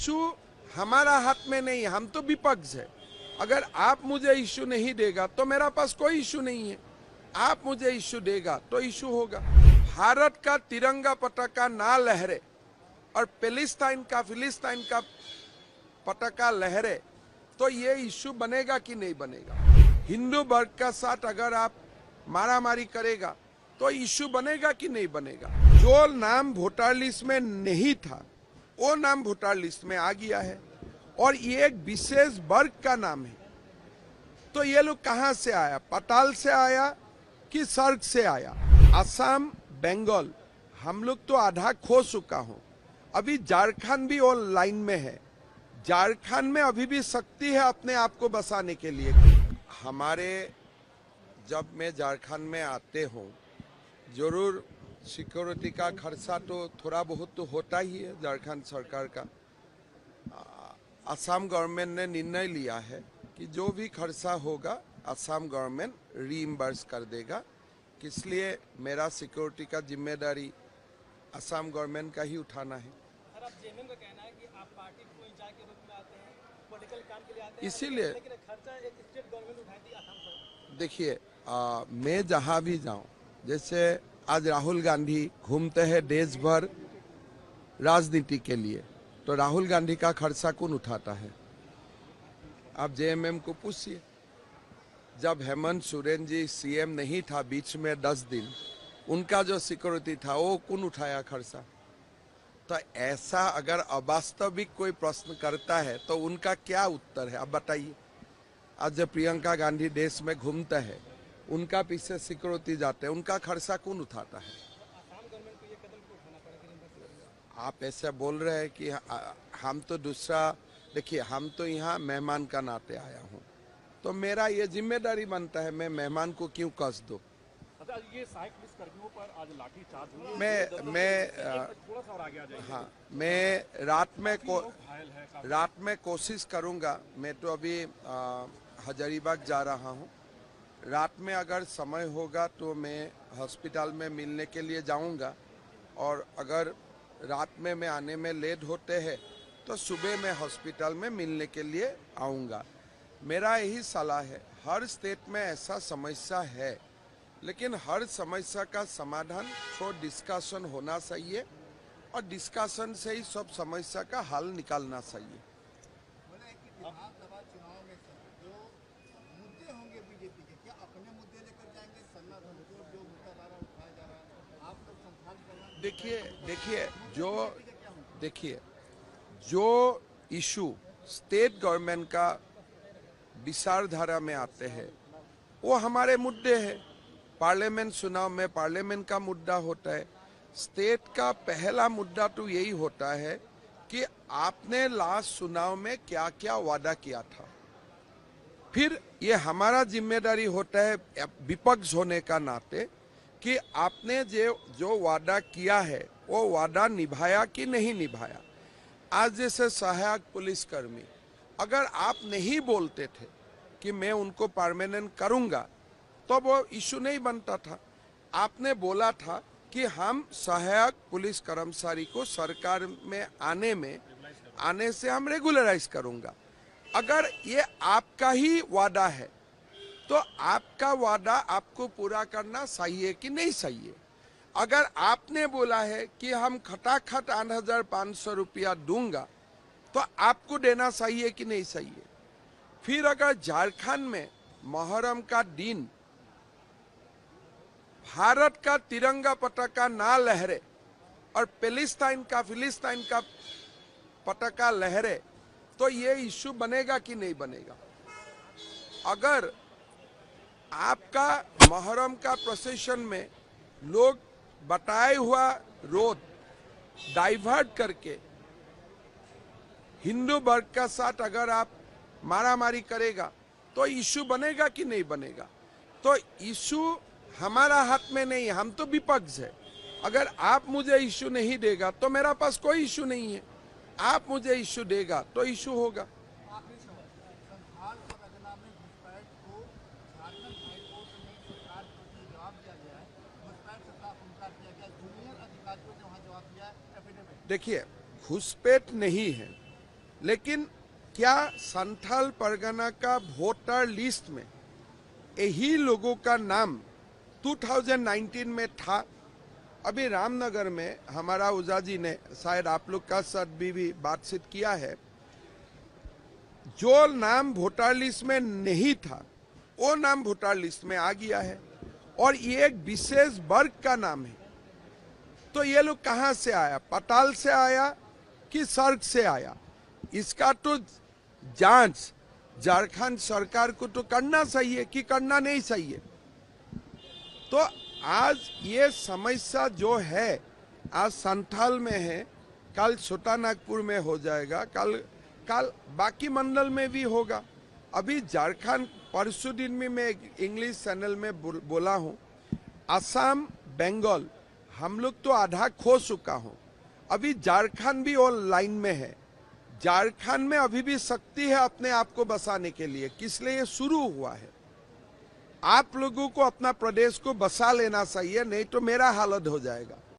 Issue हमारा हाथ में नहीं है, हम तो विपक्ष है। अगर आप मुझे इशू नहीं देगा तो मेरा पास कोई इशू नहीं है। आप मुझे इशू देगा तो इशू होगा। भारत का तिरंगा पताका ना लहरे और फिलिस्तीन का पताका लहरे तो ये इशू बनेगा कि नहीं बनेगा। हिंदू वर्ग का साथ अगर आप मारामारी करेगा तो इशू बनेगा कि नहीं बनेगा। जो नाम वोटर लिस्ट में नहीं था वो नाम वोटर लिस्ट में आ गया है और ये एक विशेष वर्ग का नाम है। तो ये लोग कहां से आया, पाताल से आया कि स्वर्ग से आया। असम, बंगाल हम लोग तो आधा खो चुका हूं। अभी झारखंड भी और लाइन में है। झारखंड में अभी भी शक्ति है अपने आप को बसाने के लिए। हमारे जब मैं झारखंड में आते हूँ जरूर सिक्योरिटी का खर्चा तो थोड़ा बहुत तो होता ही है। झारखंड सरकार का असम गवर्नमेंट ने निर्णय लिया है कि जो भी खर्चा होगा असम गवर्नमेंट रीइंबर्स कर देगा। इसलिए मेरा सिक्योरिटी का जिम्मेदारी असम गवर्नमेंट का ही उठाना है। सर, आप जेएमएम का कहना है कि आप पार्टी को इंचार्ज के रूप में आते हैं, पॉलिटिकल काम के लिए आते हैं, इसीलिए लेकिन खर्चा एक स्टेट गवर्नमेंट उठाती है असम पर। देखिए, मैं जहां भी जाऊं, जैसे आज राहुल गांधी घूमते हैं देश भर राजनीति के लिए, तो राहुल गांधी का खर्चा कौन उठाता है? आप जेएमएम को पूछिए। जब हेमंत सोरेन जी सीएम नहीं था बीच में 10 दिन, उनका जो सिक्योरिटी था वो कौन उठाया खर्चा? तो ऐसा अगर अवास्तविक कोई प्रश्न करता है तो उनका क्या उत्तर है, आप बताइए। आज जब प्रियंका गांधी देश में घूमता है, उनका पीछे सिक्योरिटी जाते हैं, उनका खर्चा कौन उठाता है? आप ऐसे बोल रहे हैं कि हम तो दूसरा, देखिए हम तो यहाँ मेहमान का नाते आया हूँ, तो मेरा ये जिम्मेदारी बनता है, मैं मेहमान को क्यों कष्ट दूं। अच्छा, ये सहायक पुलिस कर्मियों पर आज लाठीचार्ज हुआ। थोड़ा सा और आगे आ जाइए। हाँ, मैं रात में कोशिश करूंगा। मैं तो अभी हजारीबाग जा रहा हूँ। रात में अगर समय होगा तो मैं हॉस्पिटल में मिलने के लिए जाऊंगा, और अगर रात में मैं आने में लेट होते हैं तो सुबह में हॉस्पिटल में मिलने के लिए आऊँगा। मेरा यही सलाह है, हर स्टेट में ऐसा समस्या है, लेकिन हर समस्या का समाधान थ्रू डिस्कशन होना चाहिए और डिस्कशन से ही सब समस्या का हल निकालना चाहिए। विधानसभा चुनाव में जो मुद्दे होंगे बीजेपी के, क्या अपने मुद्दे लेकर जाएंगे? सन्ना धनखोर जो मुद्दा उठाया जा रहा है, आप लोग संभाल करना। देखिए जो इशू स्टेट गवर्नमेंट का विचारधारा में आते हैं वो हमारे मुद्दे हैं। पार्लियामेंट चुनाव में पार्लियामेंट का मुद्दा होता है। स्टेट का पहला मुद्दा तो यही होता है कि आपने लास्ट चुनाव में क्या क्या वादा किया था। फिर ये हमारा जिम्मेदारी होता है विपक्ष होने का नाते कि आपने जो वादा किया है वो वादा निभाया कि नहीं निभाया। आज जैसे सहायक पुलिसकर्मी, अगर आप नहीं बोलते थे कि मैं उनको परमानेंट करूंगा तो वो इशू नहीं बनता था। आपने बोला था कि हम सहायक पुलिस कर्मचारी को सरकार में आने से हम रेगुलराइज करूंगा। अगर ये आपका ही वादा है तो आपका वादा आपको पूरा करना चाहिए कि नहीं चाहिए। अगर आपने बोला है कि हम खटाखट 8,500 रुपया दूंगा तो आपको देना चाहिए कि नहीं चाहिए। फिर अगर झारखंड में मुहर्रम का दिन भारत का तिरंगा पताका ना लहरे और फिलिस्तीन का पताका लहरे तो ये इशू बनेगा कि नहीं बनेगा। अगर आपका मुहर्रम का प्रोसेशन में लोग बताए हुआ रोड डाइवर्ट करके हिंदू वर्ग का साथ अगर आप मारामारी करेगा तो इशू बनेगा कि नहीं बनेगा। तो इशू हमारा हाथ में नहीं है, हम तो विपक्ष है। अगर आप मुझे इशू नहीं देगा तो मेरा पास कोई इशू नहीं है। आप मुझे इशू देगा तो इशू होगा। संथाल परगना में घुसपैठ को झारखंड हाईकोर्ट में सरकार को जवाब दिया गया है, घुसपैठ से साफ इनकार किया गया। जूनियर अधिकारियों ने वहाँ जवाब दिया है एफिडेविट। देखिए, घुसपैठ नहीं है, लेकिन क्या संथाल परगना का वोटर लिस्ट में यही लोगों का नाम 2019 में था? अभी रामनगर में हमारा ओझा जी ने शायद आप लोग का साथ भी बातचीत किया है, जो नाम वोटर लिस्ट में नहीं था वो नाम वोटर लिस्ट में आ गया है और ये एक विशेष वर्ग का नाम है। तो ये लोग कहां से आया, पाताल से आया कि स्वर्ग से आया? इसका तो जांच झारखंड सरकार को तो करना चाहिए कि करना नहीं चाहिए। तो आज ये समस्या जो है आज संथाल में है, कल छोटा नागपुर में हो जाएगा, कल बाकी मंडल में भी होगा। अभी झारखंड परसों दिन में मैं इंग्लिश चैनल में बोला हूँ, असम बंगाल हम लोग तो आधा खो चुका हूँ, अभी झारखंड भी और लाइन में है। झारखंड में अभी भी शक्ति है अपने आप को बसाने के लिए, किस लिए ये शुरू हुआ है। आप लोगों को अपना प्रदेश को बसा लेना चाहिए, नहीं तो मेरा हालत हो जाएगा।